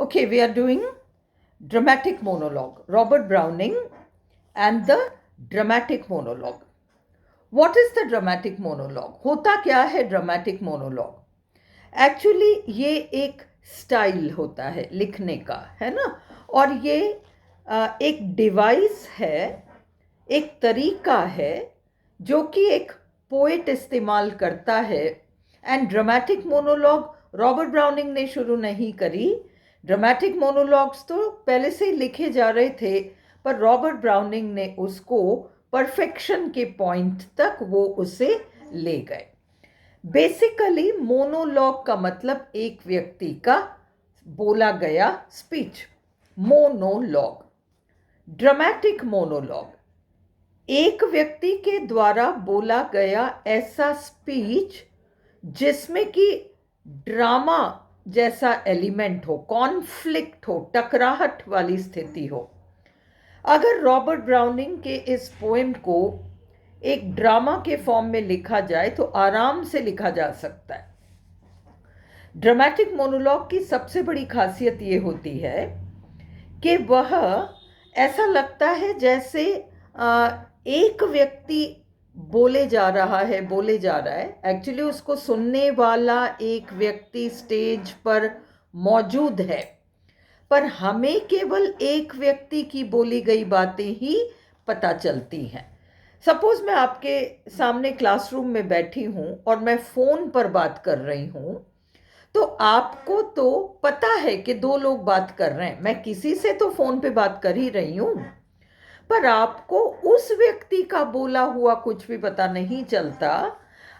Okay, we are doing dramatic monologue. Robert Browning and the dramatic monologue. What is the dramatic monologue? होता क्या है dramatic monologue? Actually ये एक style होता है लिखने का, है ना? और ये एक डिवाइस है, एक तरीका है जो कि एक पोएट इस्तेमाल करता है. And dramatic monologue Robert browning ने शुरू नहीं करी. ड्रामेटिक मोनोलॉग्स तो पहले से ही लिखे जा रहे थे, पर रॉबर्ट ब्राउनिंग ने उसको परफेक्शन के पॉइंट तक वो उसे ले गए. बेसिकली मोनोलॉग का मतलब एक व्यक्ति का बोला गया स्पीच. मोनोलॉग. ड्रामेटिक मोनोलॉग एक व्यक्ति के द्वारा बोला गया ऐसा स्पीच जिसमें कि ड्रामा जैसा एलिमेंट हो, कॉन्फ्लिक्ट हो, टकराहट वाली स्थिति हो. अगर रॉबर्ट ब्राउनिंग के इस पोएम को एक ड्रामा के फॉर्म में लिखा जाए तो आराम से लिखा जा सकता है. ड्रामेटिक मोनोलॉग की सबसे बड़ी खासियत ये होती है कि वह ऐसा लगता है जैसे एक व्यक्ति बोले जा रहा है. एक्चुअली उसको सुनने वाला एक व्यक्ति स्टेज पर मौजूद है, पर हमें केवल एक व्यक्ति की बोली गई बातें ही पता चलती हैं. सपोज मैं आपके सामने क्लासरूम में बैठी हूँ और मैं फ़ोन पर बात कर रही हूँ, तो आपको तो पता है कि दो लोग बात कर रहे हैं. मैं किसी से तो फ़ोन पे बात कर ही रही हूँ, पर आपको उस व्यक्ति का बोला हुआ कुछ भी पता नहीं चलता.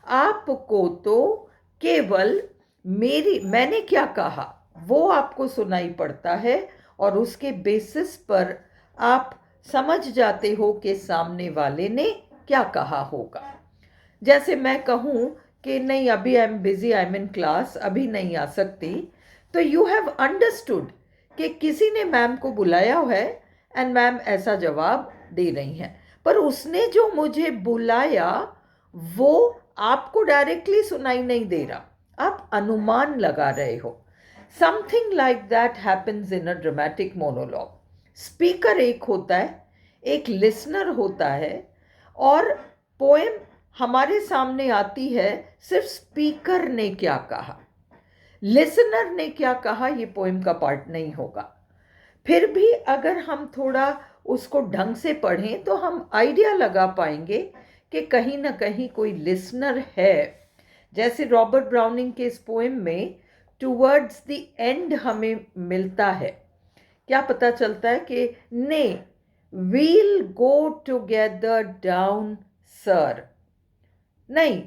आपको तो केवल मैंने क्या कहा वो आपको सुनाई पड़ता है, और उसके बेसिस पर आप समझ जाते हो कि सामने वाले ने क्या कहा होगा. जैसे मैं कहूँ कि नहीं, अभी I am busy, I am in class, अभी नहीं आ सकती, तो यू हैव अंडरस्टूड कि किसी ने मैम को बुलाया है एंड मैम ऐसा जवाब दे रही हैं. पर उसने जो मुझे बुलाया वो आपको डायरेक्टली सुनाई नहीं दे रहा, आप अनुमान लगा रहे हो. Something like that happens in a dramatic monologue. Speaker एक होता है, एक लिसनर होता है, और पोएम हमारे सामने आती है सिर्फ स्पीकर ने क्या कहा, लिसनर ने क्या कहा ये पोएम का पार्ट नहीं होगा. फिर भी अगर हम थोड़ा उसको ढंग से पढ़ें तो हम आइडिया लगा पाएंगे कि कहीं ना कहीं कोई लिसनर है. जैसे रॉबर्ट ब्राउनिंग के इस पोएम में टुवर्ड्स द एंड हमें मिलता है, क्या पता चलता है कि ने will go together down sir. नहीं,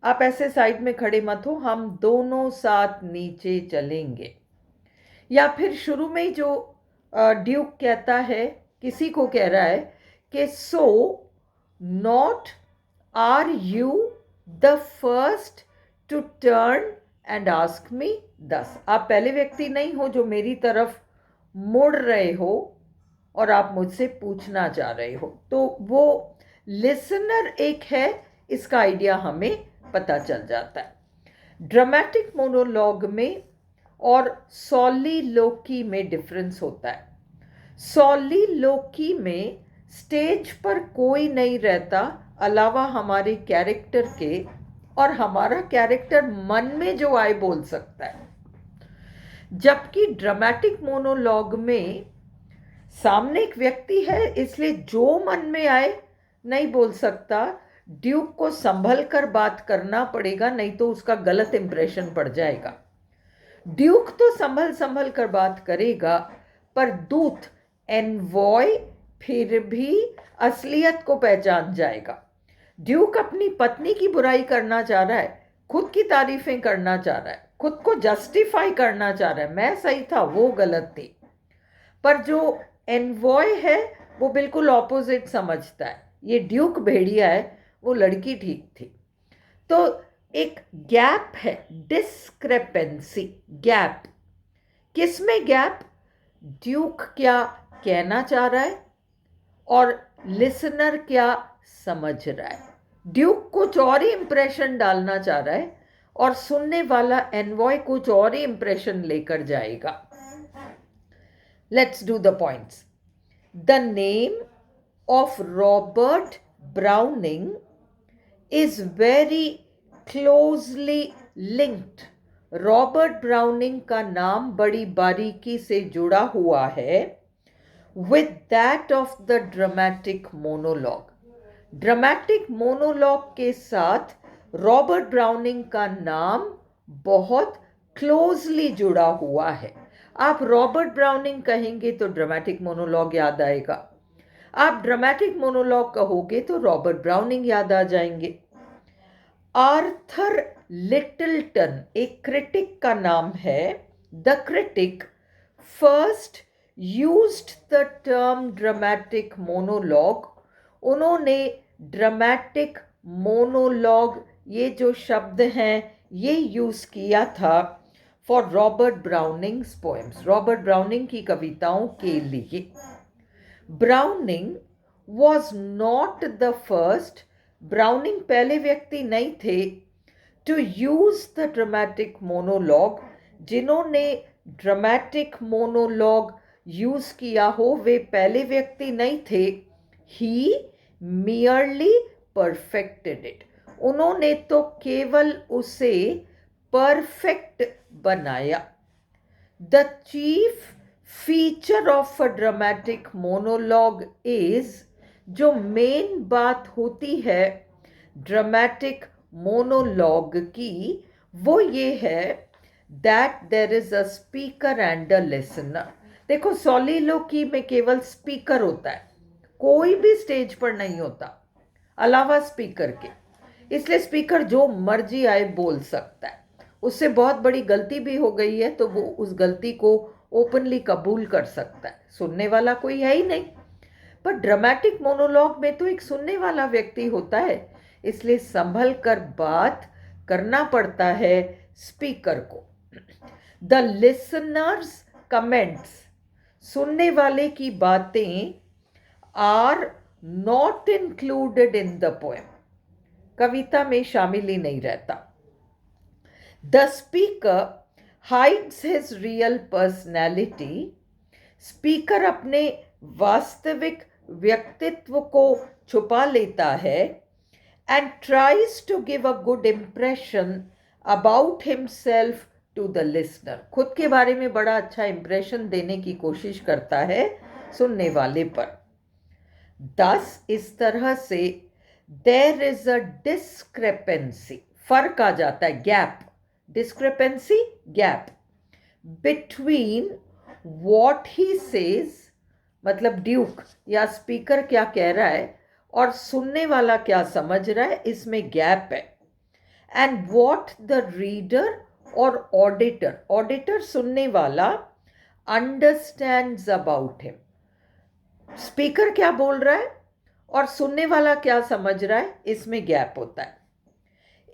आप ऐसे साइड में खड़े मत हो, हम दोनों साथ नीचे चलेंगे. या फिर शुरू में जो ड्यूक कहता है, किसी को कह रहा है कि so not are you the first to turn and ask me this. आप पहले व्यक्ति नहीं हो जो मेरी तरफ मुड़ रहे हो और आप मुझसे पूछना चाह रहे हो. तो वो लिसनर एक है, इसका आइडिया हमें पता चल जाता है. ड्रामेटिक मोनोलॉग में और सॉलिलोकी में डिफरेंस होता है. सॉलिलोकी में स्टेज पर कोई नहीं रहता अलावा हमारे कैरेक्टर के, और हमारा कैरेक्टर मन में जो आए बोल सकता है. जबकि ड्रामेटिक मोनोलॉग में सामने एक व्यक्ति है, इसलिए जो मन में आए नहीं बोल सकता. ड्यूक को संभल कर बात करना पड़ेगा, नहीं तो उसका गलत इंप्रेशन पड़ जाएगा. ड्यूक तो संभल कर बात करेगा, पर दूत एनवॉय फिर भी असलियत को पहचान जाएगा. ड्यूक अपनी पत्नी की बुराई करना चाह रहा है, खुद की तारीफें करना चाह रहा है, खुद को जस्टिफाई करना चाह रहा है, मैं सही था वो गलत थी. पर जो एनवॉय है वो बिल्कुल ऑपोजिट समझता है, ये ड्यूक भेड़िया है, वो लड़की ठीक थी. तो एक गैप है, डिस्क्रेपेंसी, गैप. किसमें गैप? ड्यूक क्या कहना चाह रहा है और लिसनर क्या समझ रहा है. ड्यूक कुछ और ही इंप्रेशन डालना चाह रहा है और सुनने वाला एनवॉय कुछ और ही इंप्रेशन लेकर जाएगा. Let's do the points. The name of Robert Browning is very closely linked. Robert browning का नाम बड़ी बारीकी से जुड़ा हुआ है with that of the dramatic monologue. Dramatic monologue के साथ रॉबर्ट ब्राउनिंग का नाम बहुत क्लोजली जुड़ा हुआ है. आप रॉबर्ट ब्राउनिंग कहेंगे तो ड्रामेटिक मोनोलॉग याद आएगा, आप ड्रामेटिक मोनोलॉग कहोगे तो रॉबर्ट ब्राउनिंग याद आ जाएंगे. आर्थर लिटिलटन एक क्रिटिक का नाम है. The critic first used the term dramatic monologue. उन्होंने ड्रामेटिक मोनोलॉग ये जो शब्द हैं ये यूज़ किया था for Robert Browning's poems, Robert Browning की कविताओं के लिए. Browning was not the first, Browning पहले व्यक्ति नहीं थे to use the dramatic monologue, जिन्होंने ड्रामेटिक मोनोलॉग यूज किया हो वे पहले व्यक्ति नहीं थे. ही मियरली परफेक्टेड इट, उन्होंने तो केवल उसे परफेक्ट बनाया. The chief feature of a dramatic monologue is, जो मेन बात होती है ड्रामेटिक मोनोलॉग की वो ये है that there is a speaker and a listener. देखो सॉलिलोकी में केवल स्पीकर होता है, कोई भी स्टेज पर नहीं होता अलावा स्पीकर के, इसलिए स्पीकर जो मर्जी आए बोल सकता है. उससे बहुत बड़ी गलती भी हो गई है तो वो उस गलती को ओपनली कबूल कर सकता है, सुनने वाला कोई है ही नहीं. पर ड्रामेटिक मोनोलॉग में तो एक सुनने वाला व्यक्ति होता है, इसलिए संभल कर बात करना पड़ता है स्पीकर को. द लिसनर्स कमेंट्स, सुनने वाले की बातें are not included in the poem, कविता में शामिल ही नहीं रहता. The speaker hides his real personality, speaker अपने वास्तविक व्यक्तित्व को छुपा लेता है. And tries to give a good impression about himself to the listener, खुद के बारे में बड़ा अच्छा इम्प्रेशन देने की कोशिश करता है सुनने वाले पर. दस इस तरह से देर इज अ डिस्क्रेपेंसी, फर्क आ जाता है, gap, discrepancy gap, between what he says, मतलब ड्यूक या स्पीकर क्या कह रहा है और सुनने वाला क्या समझ रहा है, इसमें गैप है. एंड वॉट द रीडर और ऑडिटर, ऑडिटर सुनने वाला, अंडरस्टैंड्स अबाउट हिम, स्पीकर क्या बोल रहा है और सुनने वाला क्या समझ रहा है, इसमें गैप होता है.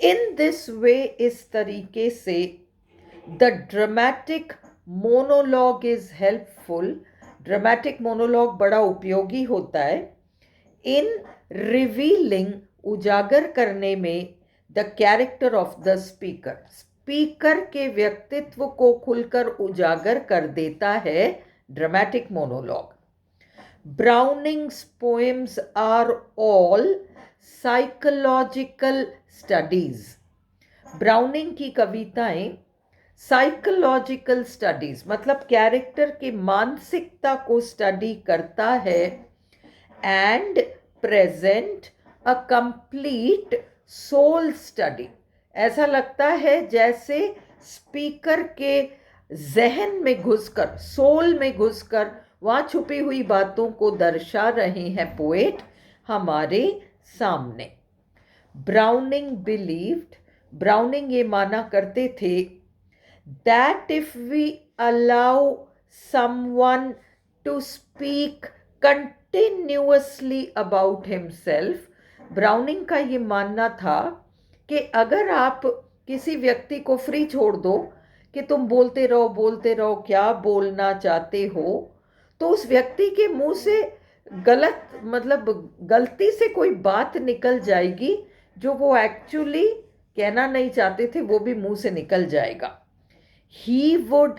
इन दिस वे, इस तरीके से the dramatic monologue is helpful, dramatic monologue बड़ा उपयोगी होता है इन रिवीलिंग, उजागर करने में, the character of the speaker, speaker के व्यक्तित्व को खुलकर उजागर कर देता है dramatic monologue. Browning's poems are all psychological studies, Browning की कविताएं साइकोलॉजिकल स्टडीज मतलब कैरेक्टर की मानसिकता को स्टडी करता है. And present a complete soul study, ऐसा लगता है जैसे स्पीकर के जहन में घुसकर, सोल में घुसकर वहाँ छुपी हुई बातों को दर्शा रहे हैं पोएट हमारे सामने. ब्राउनिंग बिलीव्ड, ब्राउनिंग ये माना करते थे that if we allow someone to speak continuously about himself, browning का ये मानना था कि अगर आप किसी व्यक्ति को फ्री छोड़ दो कि तुम बोलते रहो क्या बोलना चाहते हो, तो उस व्यक्ति के मुंह से गलत, मतलब गलती से कोई बात निकल जाएगी जो वो एक्चुअली कहना नहीं चाहते थे, वो भी मुंह से निकल जाएगा. He would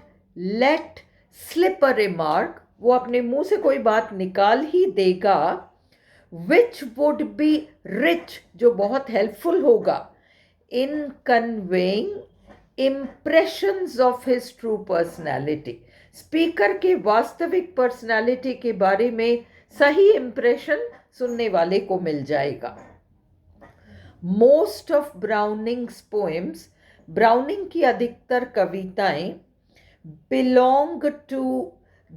let slip a remark, वो अपने मुंह से कोई बात निकाल ही देगा विच वुड बी रिच, जो बहुत हेल्पफुल होगा in conveying impressions of his true personality. Speaker के वास्तविक पर्सनैलिटी के बारे में सही इंप्रेशन सुनने वाले को मिल जाएगा। Most of Browning's poems, Browning की अधिकतर कविताएं belong to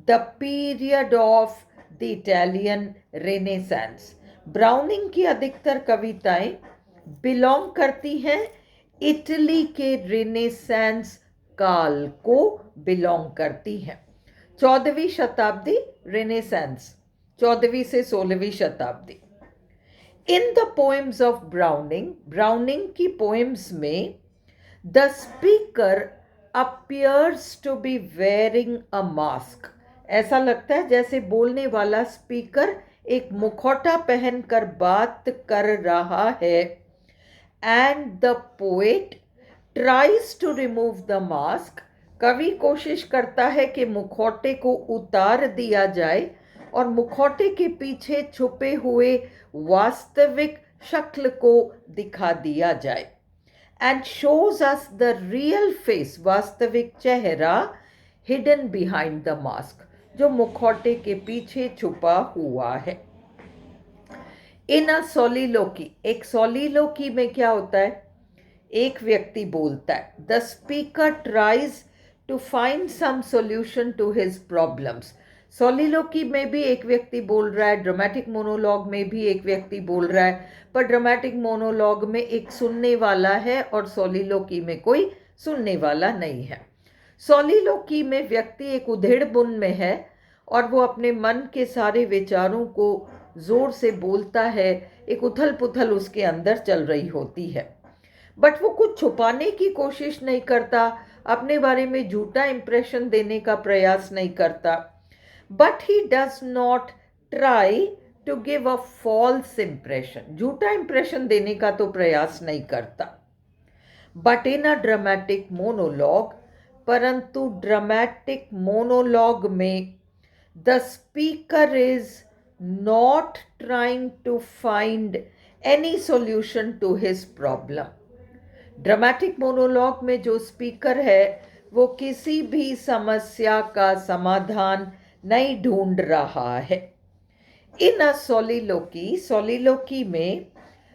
the period of the Italian renaissance. Browning की अधिकतर कविताएं बिलोंग करती हैं इटली के रेनेसांस काल को बिलोंग करती हैं। 14वीं शताब्दी रेनेसांस, 14वीं से 16वीं शताब्दी। In the poems of Browning, Browning की पोएम्स में the speaker appears to be wearing a mask. ऐसा लगता है जैसे बोलने वाला स्पीकर एक मुखौटा पहनकर बात कर रहा है। And the poet tries to remove the mask, कवि कोशिश करता है कि मुखौटे को उतार दिया जाए और मुखौटे के पीछे छुपे हुए वास्तविक शक्ल को दिखा दिया जाए। And shows us the real face, वास्तविक चेहरा हिडन बिहाइंड द मास्क, जो मुखौटे के पीछे छुपा हुआ है। इन अ सोलिलोकी, एक सोलिलोकी में क्या होता है, एक व्यक्ति बोलता है। The speaker tries to find some solution to his problems. Soliloquy में भी एक व्यक्ति बोल रहा है, ड्रामेटिक मोनोलॉग में भी एक व्यक्ति बोल रहा है, पर ड्रामेटिक मोनोलॉग में एक सुनने वाला है और सोलिलोकी में कोई सुनने वाला नहीं है। सोलिलोकी में व्यक्ति एक उधेड़ बुन में है और वो अपने मन के सारे विचारों को जोर से बोलता है, एक उथल पुथल उसके अंदर चल रही होती है, बट वो कुछ छुपाने की कोशिश नहीं करता, अपने बारे में झूठा इंप्रेशन देने का प्रयास नहीं करता, but he does not try to give a false impression, झूठा इंप्रेशन देने का तो प्रयास नहीं करता। But in a dramatic monologue, परंतु ड्रामेटिक मोनोलॉग में the speaker is not trying to find any solution to his problem. Dramatic monologue में जो स्पीकर है वो किसी भी समस्या का समाधान नहीं ढूंढ रहा है। इन अ सोलिलोकी, सोलिलोकी में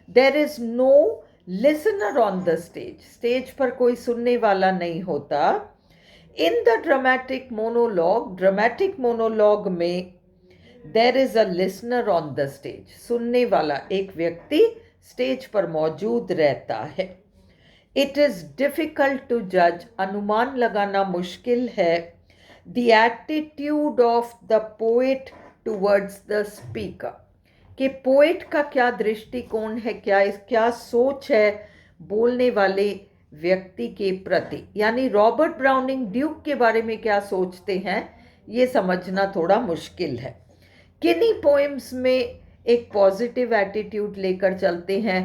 there is no listener on the stage, stage पर कोई सुनने वाला नहीं होता। In the dramatic monologue, dramatic monologue में there is a listener on the stage, सुनने वाला एक व्यक्ति स्टेज पर मौजूद रहता है। इट इज डिफिकल्ट टू जज, अनुमान लगाना मुश्किल है, the attitude of the poet towards the speaker, कि पोएट का क्या दृष्टिकोण है, क्या सोच है बोलने वाले व्यक्ति के प्रति। यानी रॉबर्ट ब्राउनिंग ड्यूक के बारे में क्या सोचते हैं ये समझना थोड़ा मुश्किल है। किन्हीं पोएम्स में एक पॉजिटिव एटीट्यूड लेकर चलते हैं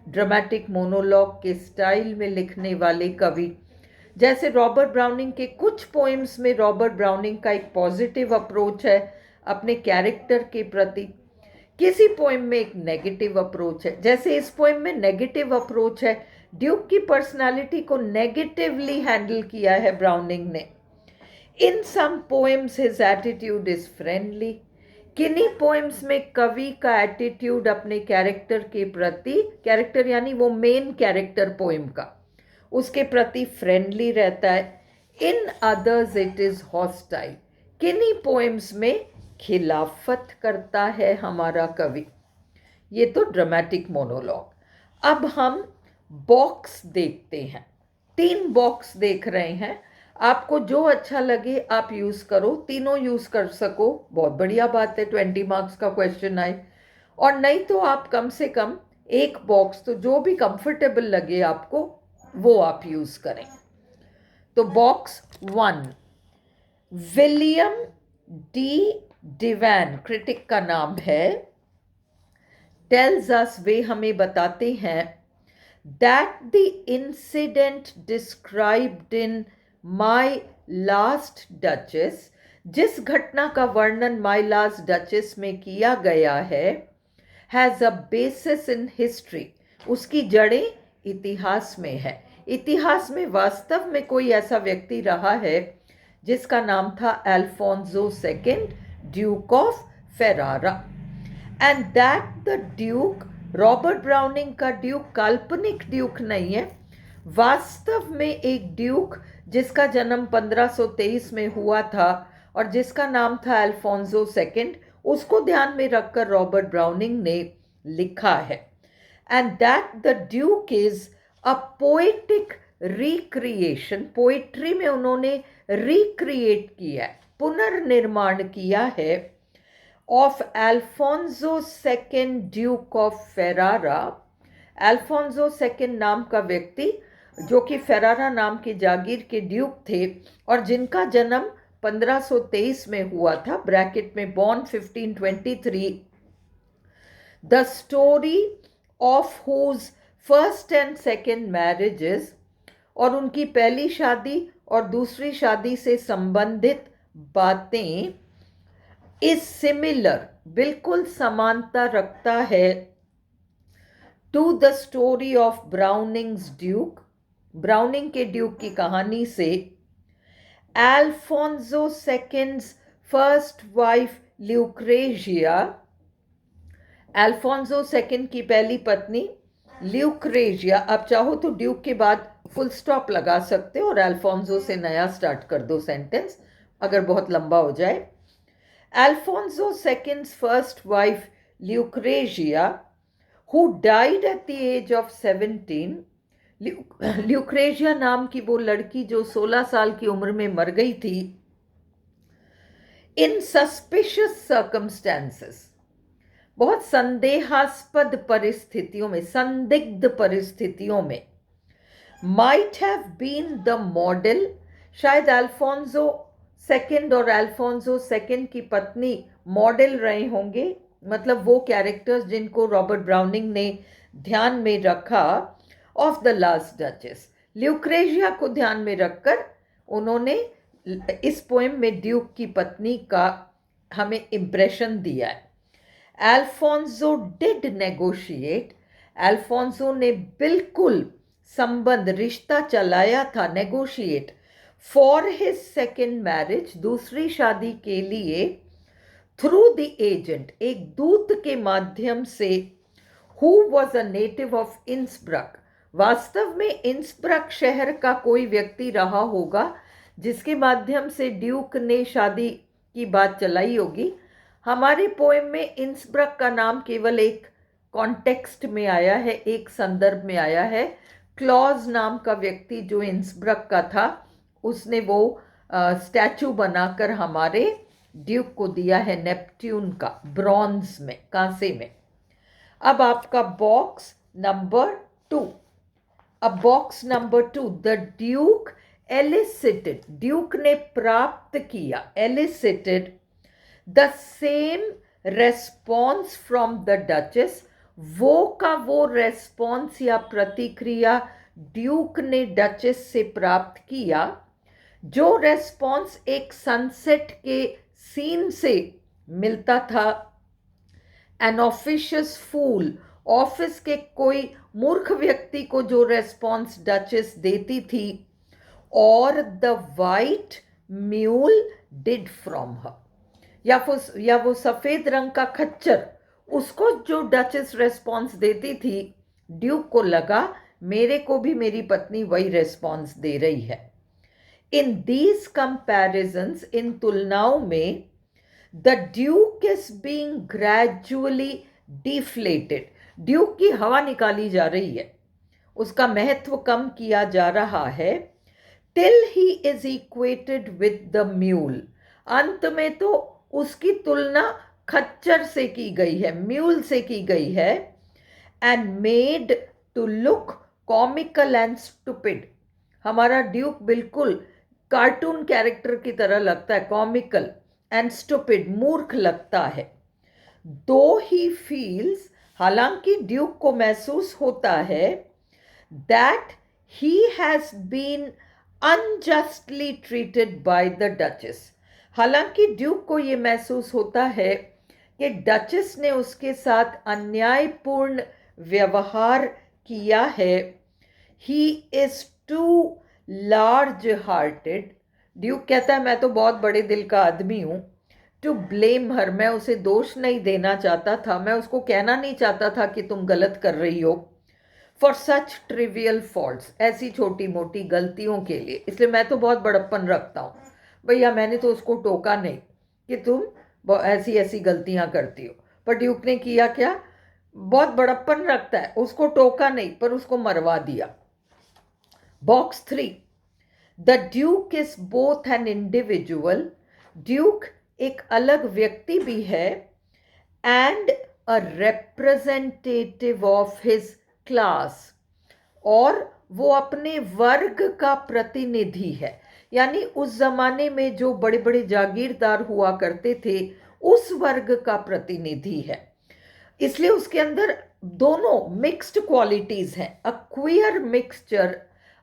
ड्रामेटिक मोनोलॉग के स्टाइल में लिखने वाले कवि, जैसे रॉबर्ट ब्राउनिंग के कुछ पोएम्स में रॉबर्ट ब्राउनिंग का एक पॉजिटिव अप्रोच है अपने कैरेक्टर के प्रति, किसी पोएम में एक नेगेटिव अप्रोच है, जैसे इस पोएम में नेगेटिव अप्रोच है, ड्यूक की पर्सनालिटी को नेगेटिवली हैंडल किया है ब्राउनिंग ने। In some poems his attitude is friendly, किन्हीं पोएम्स में कवि का एटीट्यूड अपने कैरेक्टर के प्रति, कैरेक्टर यानी वो मेन कैरेक्टर पोएम का, उसके प्रति फ्रेंडली रहता है। In others it is hostile, किन्हीं पोएम्स में खिलाफत करता है हमारा कवि। ये तो ड्रामेटिक मोनोलॉग। अब हम बॉक्स देखते हैं, 3 बॉक्स देख रहे हैं, आपको जो अच्छा लगे आप यूज़ करो, तीनों यूज़ कर सको बहुत बढ़िया बात है, 20 मार्क्स का क्वेश्चन आए, और नहीं तो आप कम से कम एक बॉक्स, तो जो भी कंफर्टेबल लगे आपको वो आप यूज़ करें। तो बॉक्स 1, विलियम डी डिवैन क्रिटिक का नाम है, टेल्स अस, वे हमें बताते हैं, that the incident described in My Last Duchess, जिस घटना का वर्णन माय लास्ट डचेस में किया गया है has a basis in history, उसकी जड़ें इतिहास में है। इतिहास में वास्तव में कोई ऐसा व्यक्ति रहा है जिसका नाम था Alfonso second, Duke of Ferrara, and that the Duke, Robert browning का ड्यूक काल्पनिक ड्यूक नहीं है, वास्तव में एक ड्यूक जिसका जन्म 1523 में हुआ था और जिसका नाम था अल्फोंसो सेकंड, उसको ध्यान में रखकर रॉबर्ट ब्राउनिंग ने लिखा है। And that the Duke is a poetic recreation, poetry में उन्होंने रिक्रिएट किया है, पुनर्निर्माण किया है, of Alfonso second Duke of Ferrara. Alfonso second नाम का व्यक्ति जो कि फेरारा नाम की जागीर के ड्यूक थे और जिनका जन्म 1523 में हुआ था, ब्रैकेट में born 1523, the story of whose first and second marriages, और उनकी पहली शादी और दूसरी शादी से संबंधित बातें, इज सिमिलर, बिल्कुल समानता रखता है, to the story of Browning's duke, Browning के ड्यूक की कहानी से, Alfonso second's first wife Lucrezia, Alfonso second की पहली पत्नी ल्यूक्रेजिया, आप चाहो तो ड्यूक के बाद फुल स्टॉप लगा सकते हो और अल्फोंसो से नया स्टार्ट कर दो सेंटेंस अगर बहुत लंबा हो जाए। Alfonso second's first wife Lucrezia, who died at the age of 17, Lucrezia नाम की वो लड़की जो 16 साल की उम्र में मर गई थी, इन सस्पिशियस सर्कमस्टेंसेस, बहुत संदेहास्पद परिस्थितियों में, संदिग्ध परिस्थितियों में, might have been the model, शायद अल्फोंसो सेकंड और अल्फोंसो सेकंड की पत्नी मॉडल रहे होंगे, मतलब वो कैरेक्टर्स जिनको रॉबर्ट ब्राउनिंग ने ध्यान में रखा, of the last duchess. Lucrezia को ध्यान में रखकर उन्होंने इस पोएम में ड्यूक की पत्नी का हमें इम्प्रेशन दिया है। अल्फोंसो डिड नेगोशिएट, अल्फोंसो ने बिल्कुल संबंध, रिश्ता चलाया था, negotiate, for his second marriage, दूसरी शादी के लिए, थ्रू द एजेंट, एक दूत के माध्यम से, who was a native of Innsbruck, वास्तव में इंसब्रक शहर का कोई व्यक्ति रहा होगा जिसके माध्यम से ड्यूक ने शादी की बात चलाई होगी। हमारे पोएम में इंसब्रक का नाम केवल एक कॉन्टेक्स्ट में आया है, एक संदर्भ में आया है। क्लॉज नाम का व्यक्ति जो इंसब्रक का था, उसने वो स्टैचू बनाकर हमारे ड्यूक को दिया है, नेपट्यून का, ब्रॉन्ज में, कांसे में। अब आपका बॉक्स नंबर 2, अब box number 2, the duke elicited, duke ने प्राप्त किया, elicited the same response from the duchess, वो का वो रेस्पॉन्स या प्रतिक्रिया ड्यूक ने डचेस से प्राप्त किया, जो रेस्पॉन्स एक सनसेट के सीन से मिलता था। एन ऑफिशियस फूल, ऑफिस के कोई मूर्ख व्यक्ति को जो रेस्पॉन्स डचेस देती थी, और the white mule did from her, या वो सफ़ेद रंग का खच्चर, उसको जो डचेस रेस्पॉन्स देती थी, ड्यूक को लगा मेरे को भी मेरी पत्नी वही रेस्पॉन्स दे रही है। इन दीज कंपैरिजन्स, इन तुलनाओं में, the Duke is being gradually deflated, Duke की हवा निकाली जा रही है, उसका महत्व कम किया जा रहा है, till he is equated with the mule, अंत में तो उसकी तुलना खच्चर से की गई है, म्यूल से की गई है, and made to look comical and stupid, हमारा ड्यूक बिल्कुल कार्टून कैरेक्टर की तरह लगता है, कॉमिकल एंड स्टूपिड, मूर्ख लगता है। दो ही फील्स, हालांकि ड्यूक को महसूस होता है, that he has been unjustly treated by the duchess, हालांकि ड्यूक को ये महसूस होता है कि डचेस ने उसके साथ अन्यायपूर्ण व्यवहार किया है। He is too large hearted, duke कहता है मैं तो बहुत बड़े दिल का आदमी हूं, टू ब्लेम हर, मैं उसे दोष नहीं देना चाहता था, मैं उसको कहना नहीं चाहता था कि तुम गलत कर रही हो, फॉर सच ट्रिवियल फॉल्ट्स, ऐसी छोटी मोटी गलतियों के लिए, इसलिए मैं तो बहुत बड़प्पन रखता हूँ। भैया मैंने तो उसको टोका नहीं कि तुम ऐसी ऐसी गलतियां करती हो, पर ड्यूक ने किया क्या, बहुत बड़प्पन रखता है, उसको टोका नहीं पर उसको मरवा दिया। Box 3, the Duke is both an individual, Duke एक अलग व्यक्ति भी है, and a representative of his class, और वो अपने वर्ग का प्रतिनिधि है। यानी उस जमाने में जो बड़े बड़े जागीरदार हुआ करते थे उस वर्ग का प्रतिनिधि है, इसलिए उसके अंदर दोनों मिक्स्ड क्वालिटीज हैं। अ क्वियर मिक्सचर,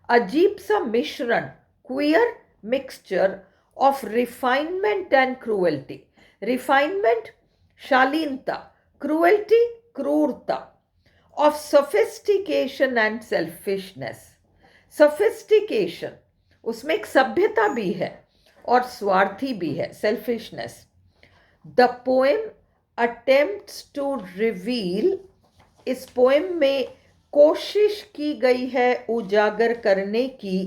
अजीब सा मिश्रण, queer mixture of refinement and cruelty, refinement शालीनता, क्रूएल्टी क्रूरता, of sophistication and selfishness, sophistication उसमें एक सभ्यता भी है और स्वार्थी भी है, selfishness. The poem attempts to reveal, इस पोएम में कोशिश की गई है उजागर करने की,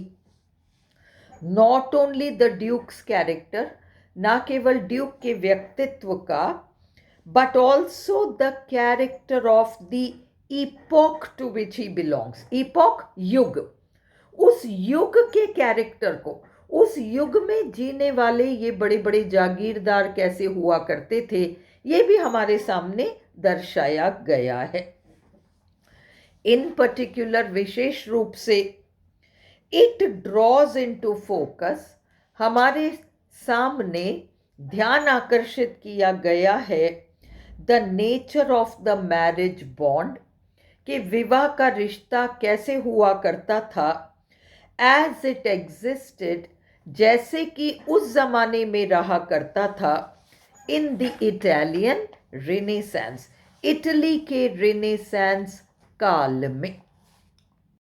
not only the duke's character, ना केवल ड्यूक के व्यक्तित्व का, but also the character of the epoch to which he belongs. epoch युग, उस युग के कैरेक्टर को, उस युग में जीने वाले ये बड़े बड़े जागीरदार कैसे हुआ करते थे, ये भी हमारे सामने दर्शाया गया है। इन पर्टिकुलर, विशेष रूप से, इट ड्रॉज इनटू फोकस, हमारे सामने ध्यान आकर्षित किया गया है, the nature of the marriage bond, कि विवाह का रिश्ता कैसे हुआ करता था, एज इट एग्जिस्टेड, जैसे कि उस जमाने में रहा करता था, in the Italian renaissance, Italy के रिनेसेंस काल में।